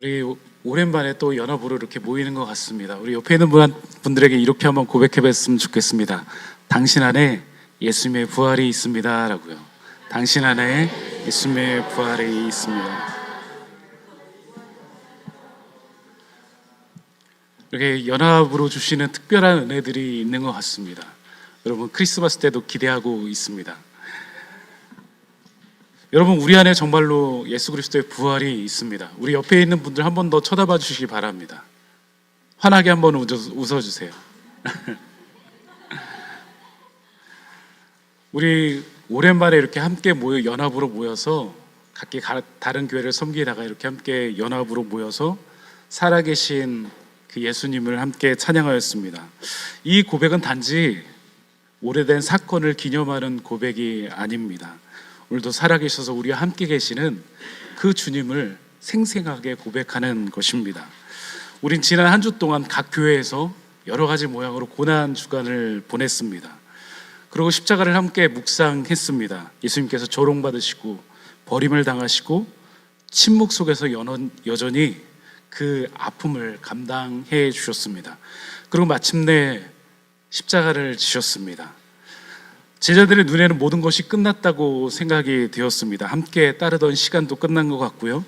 우리 오랜만에 또 연합으로 이렇게 모이는 것 같습니다. 우리 옆에 있는 분들에게 이렇게 한번 고백해 봤으면 좋겠습니다. 당신 안에 예수님의 부활이 있습니다 라고요. 당신 안에 예수님의 부활이 있습니다. 이렇게 연합으로 주시는 특별한 은혜들이 있는 것 같습니다. 여러분 크리스마스 때도 기대하고 있습니다. 여러분 우리 안에 정말로 예수 그리스도의 부활이 있습니다. 우리 옆에 있는 분들 한 번 더 쳐다봐 주시기 바랍니다. 환하게 한번 웃어주세요. 우리 오랜만에 이렇게 함께 모여 연합으로 모여서 각기 다른 교회를 섬기다가 이렇게 함께 연합으로 모여서 살아계신 그 예수님을 함께 찬양하였습니다. 이 고백은 단지 오래된 사건을 기념하는 고백이 아닙니다. 오늘도 살아계셔서 우리와 함께 계시는 그 주님을 생생하게 고백하는 것입니다. 우린 지난 한 주 동안 각 교회에서 여러 가지 모양으로 고난 주간을 보냈습니다. 그리고 십자가를 함께 묵상했습니다. 예수님께서 조롱받으시고 버림을 당하시고 침묵 속에서 여전히 그 아픔을 감당해 주셨습니다. 그리고 마침내 십자가를 지셨습니다. 제자들의 눈에는 모든 것이 끝났다고 생각이 되었습니다. 함께 따르던 시간도 끝난 것 같고요,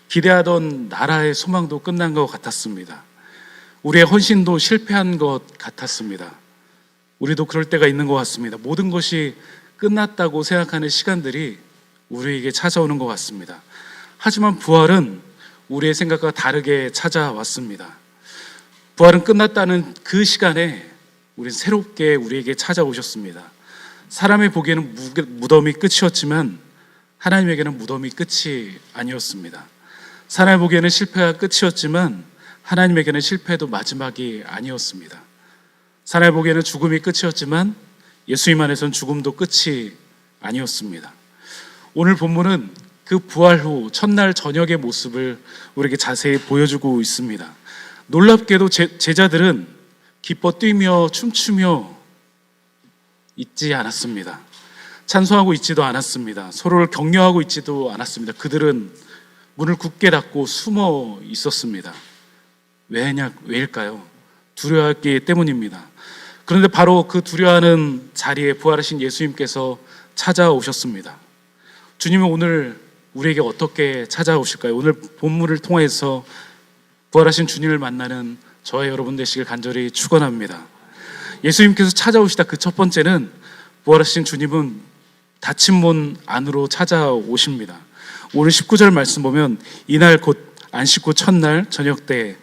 기대하던 나라의 소망도 끝난 것 같았습니다. 우리의 헌신도 실패한 것 같았습니다. 우리도 그럴 때가 있는 것 같습니다. 모든 것이 끝났다고 생각하는 시간들이 우리에게 찾아오는 것 같습니다. 하지만 부활은 우리의 생각과 다르게 찾아왔습니다. 부활은 끝났다는 그 시간에 우리는 새롭게 우리에게 찾아오셨습니다. 사람의 보기에는 무덤이 끝이었지만 하나님에게는 무덤이 끝이 아니었습니다. 사람의 보기에는 실패가 끝이었지만 하나님에게는 실패도 마지막이 아니었습니다. 사람의 보기에는 죽음이 끝이었지만 예수님 안에서는 죽음도 끝이 아니었습니다. 오늘 본문은 그 부활 후 첫날 저녁의 모습을 우리에게 자세히 보여주고 있습니다. 놀랍게도 제자들은 기뻐 뛰며 춤추며 있지 않았습니다. 찬송하고 있지도 않았습니다. 서로를 격려하고 있지도 않았습니다. 그들은 문을 굳게 닫고 숨어 있었습니다. 왜일까요? 두려워했기 때문입니다. 그런데 바로 그 두려워하는 자리에 부활하신 예수님께서 찾아오셨습니다. 주님은 오늘 우리에게 어떻게 찾아오실까요? 오늘 본문을 통해서 부활하신 주님을 만나는 저와 여러분 되시길 간절히 축원합니다. 예수님께서 찾아오시다 그 첫 번째는 부활하신 주님은 닫힌 문 안으로 찾아오십니다. 오늘 19절 말씀 보면 이날 곧 안식 후 첫날 저녁 때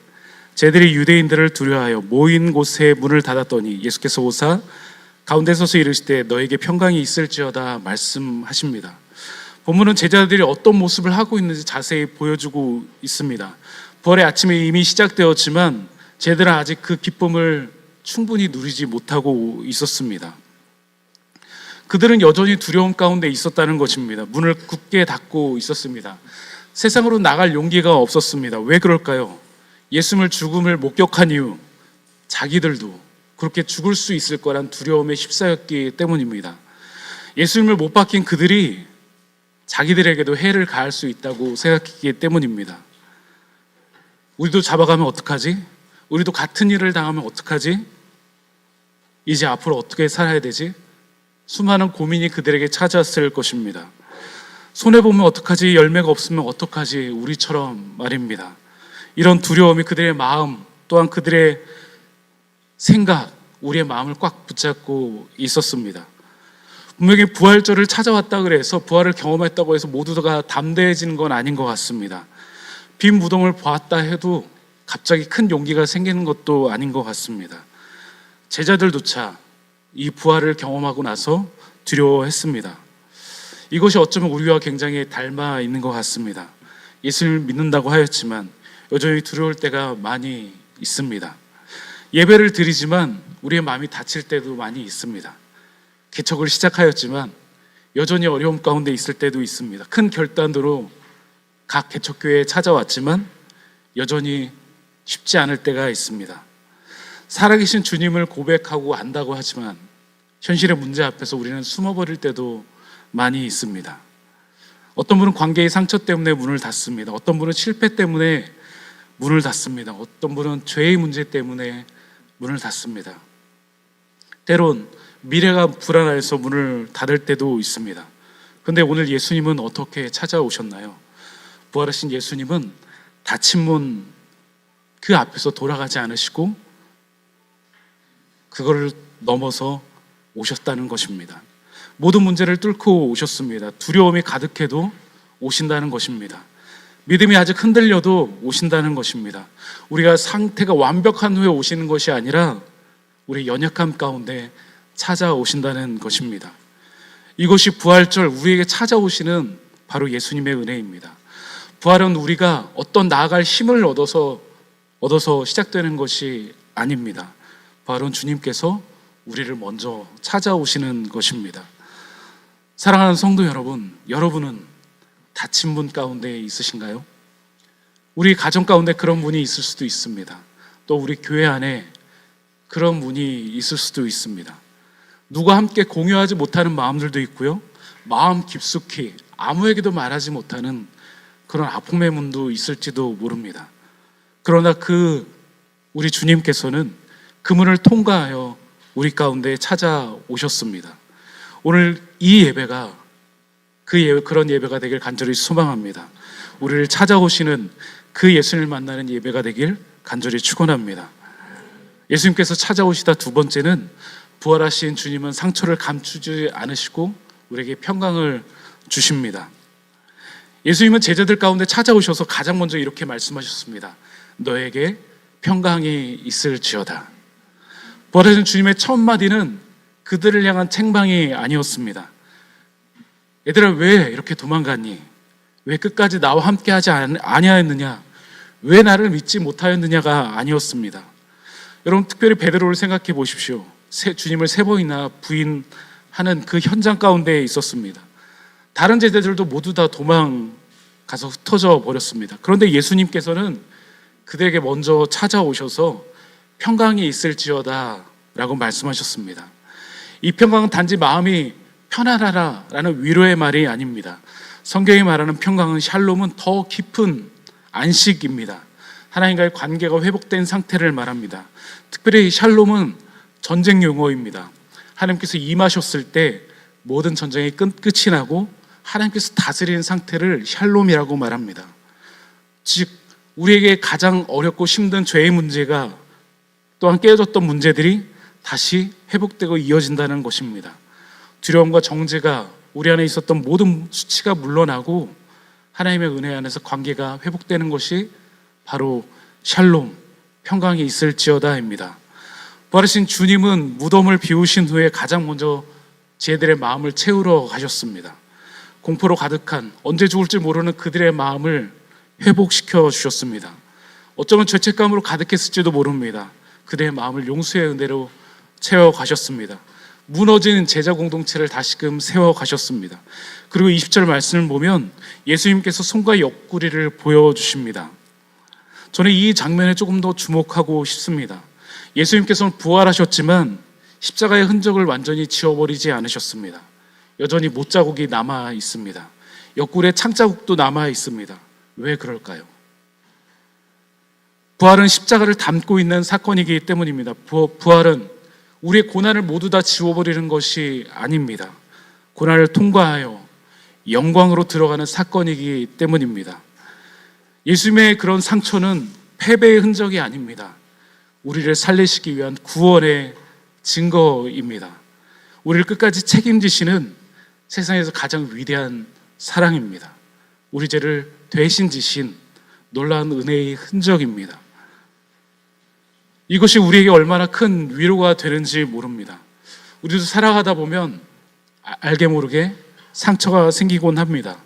제들이 유대인들을 두려워하여 모인 곳에 문을 닫았더니 예수께서 오사 가운데 서서 이르시되 너에게 평강이 있을지어다 말씀하십니다. 본문은 제자들이 어떤 모습을 하고 있는지 자세히 보여주고 있습니다. 부활의 아침이 이미 시작되었지만 제들은 아직 그 기쁨을 충분히 누리지 못하고 있었습니다. 그들은 여전히 두려움 가운데 있었다는 것입니다. 문을 굳게 닫고 있었습니다. 세상으로 나갈 용기가 없었습니다. 왜 그럴까요? 예수님을 죽음을 목격한 이후 자기들도 그렇게 죽을 수 있을 거란 두려움에 휩싸였기 때문입니다. 예수님을 못 박힌 그들이 자기들에게도 해를 가할 수 있다고 생각했기 때문입니다. 우리도 잡아가면 어떡하지? 우리도 같은 일을 당하면 어떡하지? 이제 앞으로 어떻게 살아야 되지? 수많은 고민이 그들에게 찾아왔을 것입니다. 손해보면 어떡하지? 열매가 없으면 어떡하지? 우리처럼 말입니다. 이런 두려움이 그들의 마음 또한 그들의 생각, 우리의 마음을 꽉 붙잡고 있었습니다. 분명히 부활절을 찾아왔다 그래서 부활을 경험했다고 해서 모두가 담대해지는 건 아닌 것 같습니다. 빈 무덤을 보았다 해도 갑자기 큰 용기가 생기는 것도 아닌 것 같습니다. 제자들조차 이 부활을 경험하고 나서 두려워했습니다. 이것이 어쩌면 우리와 굉장히 닮아 있는 것 같습니다. 예수님을 믿는다고 하였지만 여전히 두려울 때가 많이 있습니다. 예배를 드리지만 우리의 마음이 다칠 때도 많이 있습니다. 개척을 시작하였지만 여전히 어려움 가운데 있을 때도 있습니다. 큰 결단으로 각 개척교회에 찾아왔지만 여전히 쉽지 않을 때가 있습니다. 살아계신 주님을 고백하고 안다고 하지만 현실의 문제 앞에서 우리는 숨어버릴 때도 많이 있습니다. 어떤 분은 관계의 상처 때문에 문을 닫습니다. 어떤 분은 실패 때문에 문을 닫습니다. 어떤 분은 죄의 문제 때문에 문을 닫습니다. 때론 미래가 불안해서 문을 닫을 때도 있습니다. 그런데 오늘 예수님은 어떻게 찾아오셨나요? 부활하신 예수님은 닫힌 문 그 앞에서 돌아가지 않으시고 그거를 넘어서 오셨다는 것입니다. 모든 문제를 뚫고 오셨습니다. 두려움이 가득해도 오신다는 것입니다. 믿음이 아직 흔들려도 오신다는 것입니다. 우리가 상태가 완벽한 후에 오시는 것이 아니라 우리 연약함 가운데 찾아오신다는 것입니다. 이것이 부활절 우리에게 찾아오시는 바로 예수님의 은혜입니다. 부활은 우리가 어떤 나아갈 힘을 얻어서 시작되는 것이 아닙니다. 부활은 주님께서 우리를 먼저 찾아오시는 것입니다. 사랑하는 성도 여러분, 여러분은 닫힌 문 가운데 있으신가요? 우리 가정 가운데 그런 문이 있을 수도 있습니다. 또 우리 교회 안에 그런 문이 있을 수도 있습니다. 누가 함께 공유하지 못하는 마음들도 있고요, 마음 깊숙이 아무에게도 말하지 못하는 그런 아픔의 문도 있을지도 모릅니다. 그러나 우리 주님께서는 그 문을 통과하여 우리 가운데 찾아오셨습니다. 오늘 이 예배가 그런 예배가 되길 간절히 소망합니다. 우리를 찾아오시는 그 예수님을 만나는 예배가 되길 간절히 축원합니다. 예수님께서 찾아오시다 두 번째는 부활하신 주님은 상처를 감추지 않으시고 우리에게 평강을 주십니다. 예수님은 제자들 가운데 찾아오셔서 가장 먼저 이렇게 말씀하셨습니다. 너에게 평강이 있을지어다. 부활하신 주님의 첫 마디는 그들을 향한 책망이 아니었습니다. 얘들아, 왜 이렇게 도망갔니? 왜 끝까지 나와 함께 하지 아니하였느냐? 왜 나를 믿지 못하였느냐가 아니었습니다. 여러분, 특별히 베드로를 생각해 보십시오. 주님을 세 번이나 부인하는 그 현장 가운데 있었습니다. 다른 제자들도 모두 다 도망가서 흩어져 버렸습니다. 그런데 예수님께서는 그들에게 먼저 찾아오셔서 평강이 있을지어다 라고 말씀하셨습니다. 이 평강은 단지 마음이 편안하라 라는 위로의 말이 아닙니다. 성경이 말하는 평강은 샬롬은 더 깊은 안식입니다. 하나님과의 관계가 회복된 상태를 말합니다. 특별히 샬롬은 전쟁 용어입니다. 하나님께서 임하셨을 때 모든 전쟁이 끝이 나고 하나님께서 다스리는 상태를 샬롬이라고 말합니다. 즉 우리에게 가장 어렵고 힘든 죄의 문제가 또한 깨어졌던 문제들이 다시 회복되고 이어진다는 것입니다. 두려움과 정죄가 우리 안에 있었던 모든 수치가 물러나고 하나님의 은혜 안에서 관계가 회복되는 것이 바로 샬롬, 평강이 있을지어다입니다. 부활하신 주님은 무덤을 비우신 후에 가장 먼저 제들의 마음을 채우러 가셨습니다. 공포로 가득한 언제 죽을지 모르는 그들의 마음을 회복시켜 주셨습니다. 어쩌면 죄책감으로 가득했을지도 모릅니다. 그들의 마음을 용서의 은혜로 채워 가셨습니다. 무너진 제자 공동체를 다시금 세워 가셨습니다. 그리고 20절 말씀을 보면 예수님께서 손과 옆구리를 보여주십니다. 저는 이 장면에 조금 더 주목하고 싶습니다. 예수님께서는 부활하셨지만 십자가의 흔적을 완전히 지워버리지 않으셨습니다. 여전히 못자국이 남아 있습니다. 옆구리에 창자국도 남아 있습니다. 왜 그럴까요? 부활은 십자가를 담고 있는 사건이기 때문입니다. 부활은 우리의 고난을 모두 다 지워버리는 것이 아닙니다. 고난을 통과하여 영광으로 들어가는 사건이기 때문입니다. 예수님의 그런 상처는 패배의 흔적이 아닙니다. 우리를 살리시기 위한 구원의 증거입니다. 우리를 끝까지 책임지시는 세상에서 가장 위대한 사랑입니다. 우리 죄를 대신 지신 놀라운 은혜의 흔적입니다. 이것이 우리에게 얼마나 큰 위로가 되는지 모릅니다. 우리도 살아가다 보면 알게 모르게 상처가 생기곤 합니다.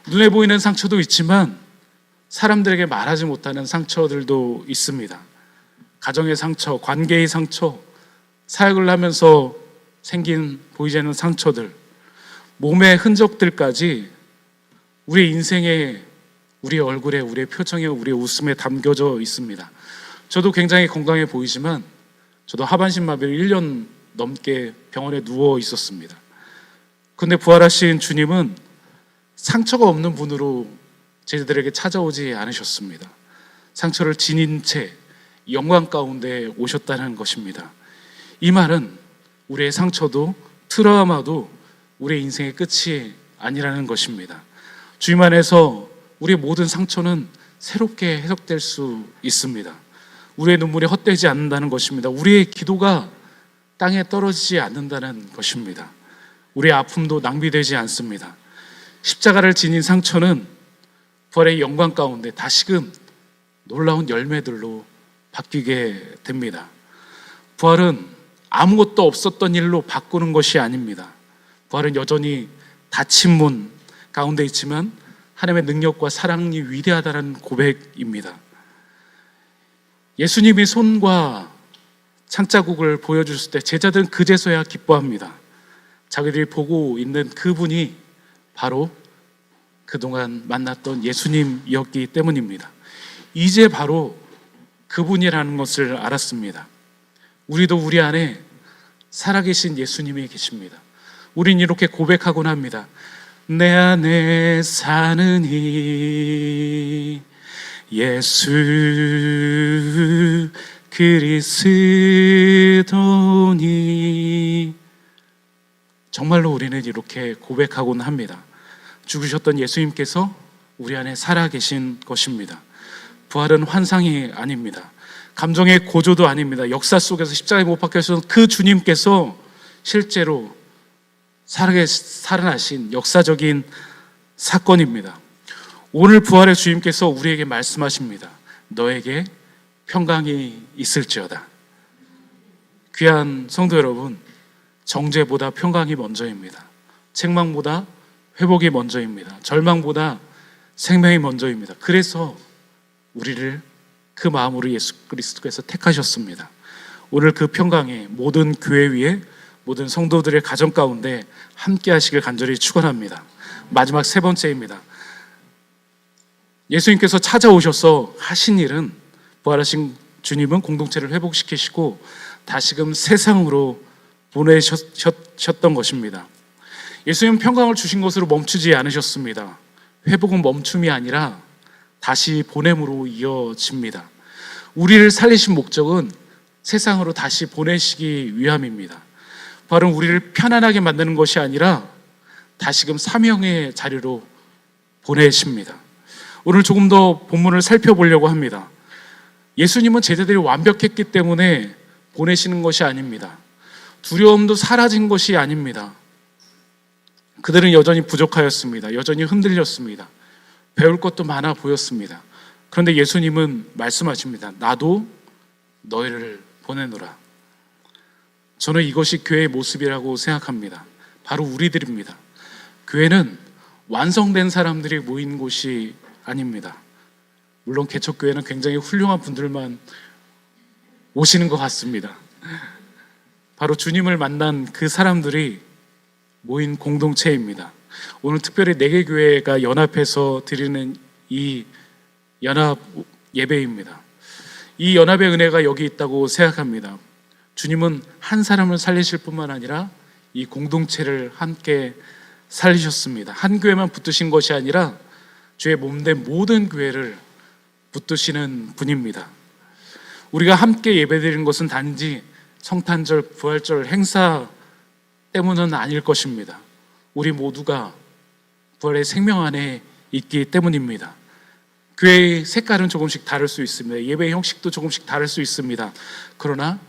눈에 보이는 상처도 있지만 사람들에게 말하지 못하는 상처들도 있습니다. 가정의 상처, 관계의 상처, 사역을 하면서 생긴 보이지 않는 상처들, 몸의 흔적들까지 우리 인생에, 우리 얼굴에, 우리의 표정에, 우리의 웃음에 담겨져 있습니다. 저도 굉장히 건강해 보이지만 저도 하반신 마비로 1년 넘게 병원에 누워 있었습니다. 그런데 부활하신 주님은 상처가 없는 분으로 제자들에게 찾아오지 않으셨습니다. 상처를 지닌 채 영광 가운데 오셨다는 것입니다. 이 말은 우리의 상처도 트라우마도 우리의 인생의 끝이 아니라는 것입니다. 주님 안에서 우리의 모든 상처는 새롭게 해석될 수 있습니다. 우리의 눈물이 헛되지 않는다는 것입니다. 우리의 기도가 땅에 떨어지지 않는다는 것입니다. 우리의 아픔도 낭비되지 않습니다. 십자가를 지닌 상처는 부활의 영광 가운데 다시금 놀라운 열매들로 바뀌게 됩니다. 부활은 아무것도 없었던 일로 바꾸는 것이 아닙니다. 부활은 여전히 닫힌 문 가운데 있지만 하나님의 능력과 사랑이 위대하다는 고백입니다. 예수님이 손과 창자국을 보여주실 때 제자들은 그제서야 기뻐합니다. 자기들이 보고 있는 그분이 바로 그동안 만났던 예수님이었기 때문입니다. 이제 바로 그분이라는 것을 알았습니다. 우리도 우리 안에 살아계신 예수님이 계십니다. 우린 이렇게 고백하곤 합니다. 내 안에 사는 이 예수 그리스도니. 정말로 우리는 이렇게 고백하곤 합니다. 죽으셨던 예수님께서 우리 안에 살아계신 것입니다. 부활은 환상이 아닙니다. 감정의 고조도 아닙니다. 역사 속에서 십자가에 못 박혀서 그 주님께서 실제로 살아나신 역사적인 사건입니다. 오늘 부활의 주님께서 우리에게 말씀하십니다. 너에게 평강이 있을지어다. 귀한 성도 여러분, 정죄보다 평강이 먼저입니다. 책망보다 회복이 먼저입니다. 절망보다 생명이 먼저입니다. 그래서 우리를 그 마음으로 예수 그리스도께서 택하셨습니다. 오늘 그 평강에 모든 교회 위에 모든 성도들의 가정 가운데 함께 하시길 간절히 축원합니다. 마지막 세 번째입니다. 예수님께서 찾아오셔서 하신 일은, 부활하신 주님은 공동체를 회복시키시고 다시금 세상으로 보내셨던 것입니다. 예수님은 평강을 주신 것으로 멈추지 않으셨습니다. 회복은 멈춤이 아니라 다시 보냄으로 이어집니다. 우리를 살리신 목적은 세상으로 다시 보내시기 위함입니다. 바로 우리를 편안하게 만드는 것이 아니라 다시금 사명의 자리로 보내십니다. 오늘 조금 더 본문을 살펴보려고 합니다. 예수님은 제자들이 완벽했기 때문에 보내시는 것이 아닙니다. 두려움도 사라진 것이 아닙니다. 그들은 여전히 부족하였습니다. 여전히 흔들렸습니다. 배울 것도 많아 보였습니다. 그런데 예수님은 말씀하십니다. 나도 너희를 보내노라. 저는 이것이 교회의 모습이라고 생각합니다. 바로 우리들입니다. 교회는 완성된 사람들이 모인 곳이 아닙니다. 물론 개척교회는 굉장히 훌륭한 분들만 오시는 것 같습니다. 바로 주님을 만난 그 사람들이 모인 공동체입니다. 오늘 특별히 4개 교회가 연합해서 드리는 이 연합 예배입니다. 이 연합의 은혜가 여기 있다고 생각합니다. 주님은 한 사람을 살리실 뿐만 아니라 이 공동체를 함께 살리셨습니다. 한 교회만 붙드신 것이 아니라 주의 몸된 모든 교회를 붙드시는 분입니다. 우리가 함께 예배드리는 것은 단지 성탄절, 부활절 행사 때문은 아닐 것입니다. 우리 모두가 부활의 생명 안에 있기 때문입니다. 교회의 색깔은 조금씩 다를 수 있습니다. 예배의 형식도 조금씩 다를 수 있습니다. 그러나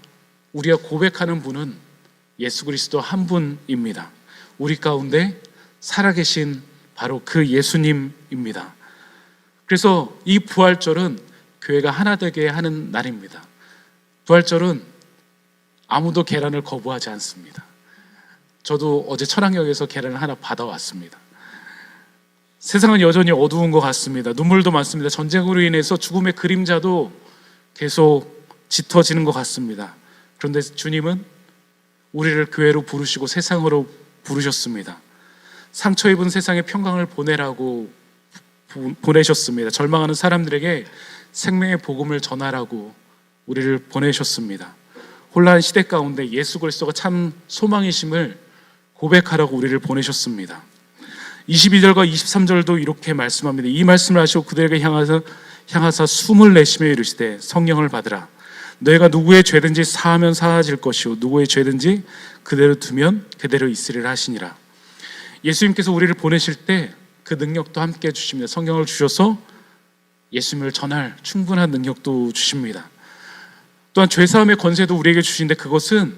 우리가 고백하는 분은 예수 그리스도 한 분입니다. 우리 가운데 살아계신 바로 그 예수님입니다. 그래서 이 부활절은 교회가 하나 되게 하는 날입니다. 부활절은 아무도 계란을 거부하지 않습니다. 저도 어제 천왕역에서 계란을 하나 받아왔습니다. 세상은 여전히 어두운 것 같습니다. 눈물도 많습니다. 전쟁으로 인해서 죽음의 그림자도 계속 짙어지는 것 같습니다. 그런데 주님은 우리를 교회로 부르시고 세상으로 부르셨습니다. 상처 입은 세상에 평강을 보내라고 보내셨습니다. 절망하는 사람들에게 생명의 복음을 전하라고 우리를 보내셨습니다. 혼란 시대 가운데 예수 그리스도가 참 소망이심을 고백하라고 우리를 보내셨습니다. 22절과 23절도 이렇게 말씀합니다. 이 말씀을 하시고 그들에게 향하사 숨을 내쉬며 이르시되 성령을 받으라. 너희가 누구의 죄든지 사하면 사하질 것이요 누구의 죄든지 그대로 두면 그대로 있으리라 하시니라. 예수님께서 우리를 보내실 때 그 능력도 함께 주십니다. 성령을 주셔서 예수님을 전할 충분한 능력도 주십니다. 또한 죄사함의 권세도 우리에게 주시는데 그것은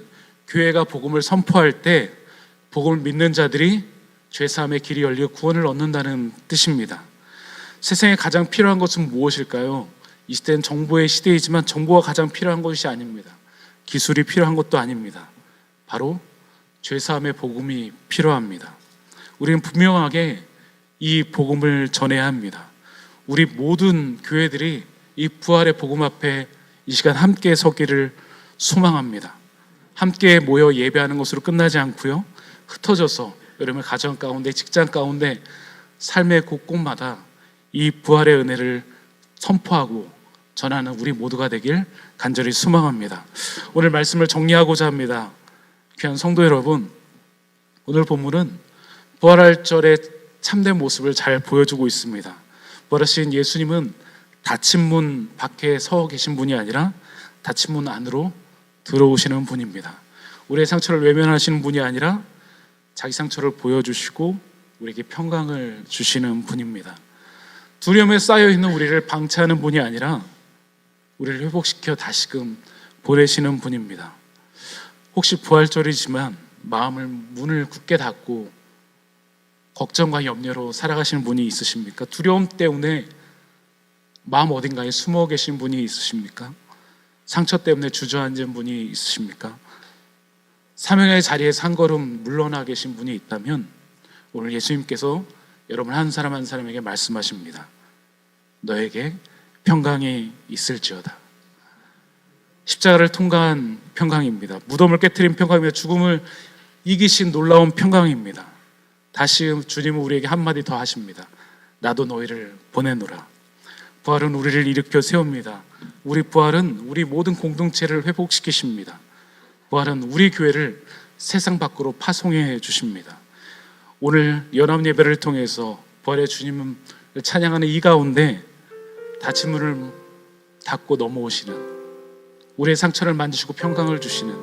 교회가 복음을 선포할 때 복음을 믿는 자들이 죄사함의 길이 열려 구원을 얻는다는 뜻입니다. 세상에 가장 필요한 것은 무엇일까요? 이 시대는 정보의 시대이지만 정보가 가장 필요한 것이 아닙니다. 기술이 필요한 것도 아닙니다. 바로 죄사함의 복음이 필요합니다. 우리는 분명하게 이 복음을 전해야 합니다. 우리 모든 교회들이 이 부활의 복음 앞에 이 시간 함께 서기를 소망합니다. 함께 모여 예배하는 것으로 끝나지 않고요, 흩어져서 여러분의 가정 가운데, 직장 가운데, 삶의 곳곳마다 이 부활의 은혜를 선포하고 전하는 우리 모두가 되길 간절히 소망합니다. 오늘 말씀을 정리하고자 합니다. 귀한 성도 여러분, 오늘 본문은 부활절의 참된 모습을 잘 보여주고 있습니다. 부활하신 예수님은 닫힌 문 밖에 서 계신 분이 아니라 닫힌 문 안으로 들어오시는 분입니다. 우리의 상처를 외면하시는 분이 아니라 자기 상처를 보여주시고 우리에게 평강을 주시는 분입니다. 두려움에 쌓여있는 우리를 방치하는 분이 아니라 우리를 회복시켜 다시금 보내시는 분입니다. 혹시 부활절이지만 마음을 문을 굳게 닫고 걱정과 염려로 살아가시는 분이 있으십니까? 두려움 때문에 마음 어딘가에 숨어 계신 분이 있으십니까? 상처 때문에 주저앉은 분이 있으십니까? 사명의 자리에서 한 걸음 물러나 계신 분이 있다면 오늘 예수님께서 여러분 한 사람 한 사람에게 말씀하십니다. 너에게 평강이 있을지어다. 십자가를 통과한 평강입니다. 무덤을 깨트린 평강입니다. 죽음을 이기신 놀라운 평강입니다. 다시 주님은 우리에게 한마디 더 하십니다. 나도 너희를 보내노라. 부활은 우리를 일으켜 세웁니다. 우리 부활은 우리 모든 공동체를 회복시키십니다. 부활은 우리 교회를 세상 밖으로 파송해 주십니다. 오늘 연합 예배를 통해서 부활의 주님을 찬양하는 이 가운데 닫힌 문을 닫고 넘어오시는, 우리의 상처를 만지시고 평강을 주시는,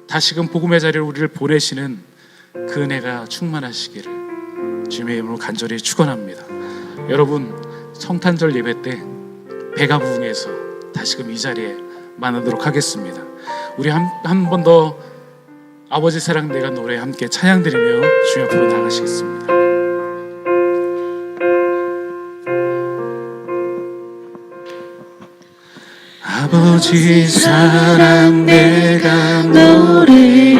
다시금 복음의 자리로 우리를 보내시는 그 은혜가 충만하시기를 주님의 이름으로 간절히 축원합니다. 여러분, 성탄절 예배 때 배가 부흥해서 다시금 이 자리에 만나도록 하겠습니다. 우리 한 번 더 아버지 사랑 내가 노래 함께 찬양드리며 주님 앞으로 나가시겠습니다. 아버지 사랑 내가 노래해,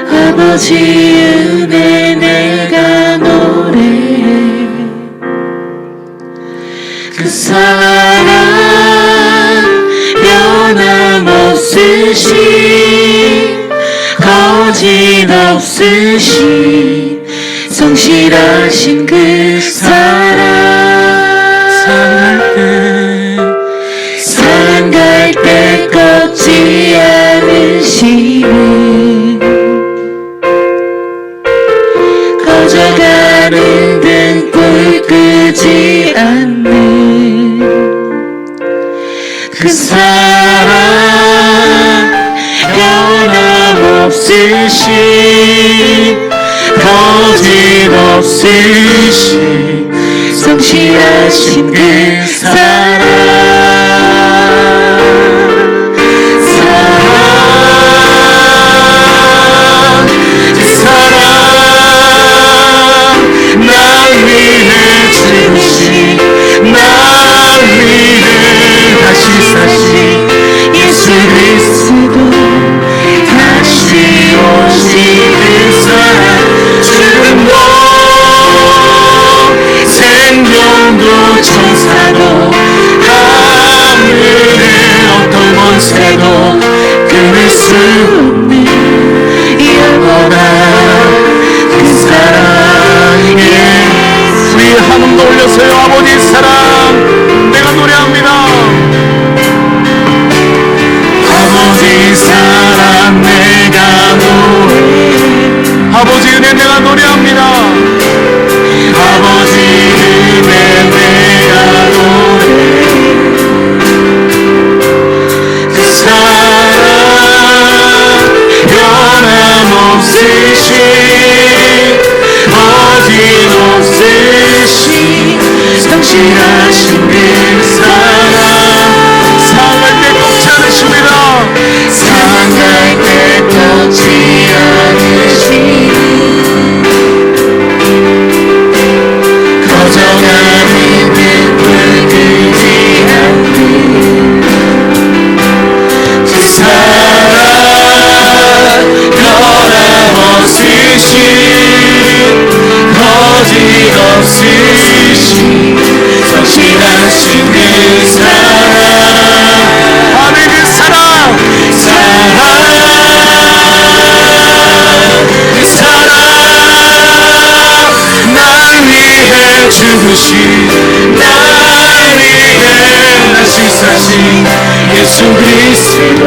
아버지 은혜 내가 노래해, 그 사랑 변함없으신 거짓없으신 성실하신 그 사랑할 때 꺾지 않으시는, 꺼져가는 등불 끄지 않는 그 사랑 변함없으신 거짓없으신 성실하신 그 예수 그리스도 다시 오신 그 사랑, 죽음도 생명도 천사도 하늘의 어떤 권세도 끊을 수 없는 영원한 그 사랑에 우리 한음 돌려서요. 아버지 사랑 내가 노래합니다. 아버지 사랑 내가 노래, 아버지 은혜 내가 노래합니다. 아버지 성실하신 그 사랑 상할 때 꺾지 않으십니다. 상할 때 꺾지 않으시니 거저가는 눈물 그지 않는 그 사랑 변함없으신 거짓없으신 성실하신 그 사랑 아멘. 그 사랑 그 사랑 날 위해 죽으신 날 위해 다시 사신 예수 그리스도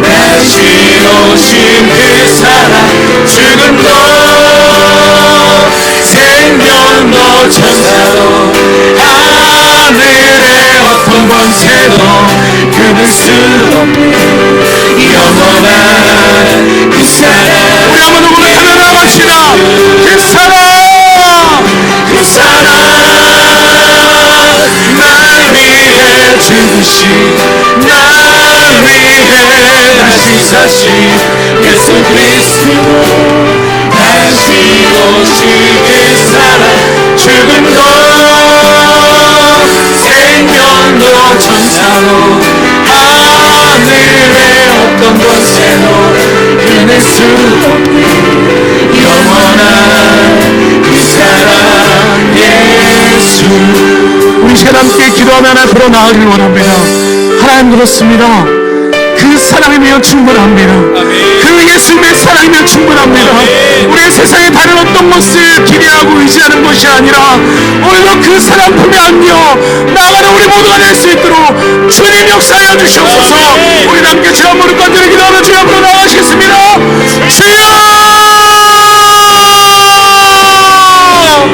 다시 오신 그 사랑 죽음도 생명도 천사도 하늘의 어떤 권세도 끊을 수 없는 영원한 그 사랑 우리 한번 더 고백하며 나갑시다. 그 사랑 그 사랑 날 위해 죽으신 날 위해 다시 사신 예수 그리스도 다시 오신 그 사랑 죽음도 생명도 천사도 하늘의 어떤 권세도 끊을 수 없는 영원한 그 사랑 예수. 우리 시간 함께 기도하며 하나 앞으로 나아가길 원합니다. 하나님 그렇습니다. 그 사랑이면 충분합니다. 그 예수님의 사랑이면 충분합니다. 우리의 세상에 다른 어떤 것을 기대하고 의지하는 것이 아니라 오늘도 그 사랑 품에 안겨 나아가는 우리 모두가 될 수 있도록 주님 역사하여 주시옵소서. 우리 함께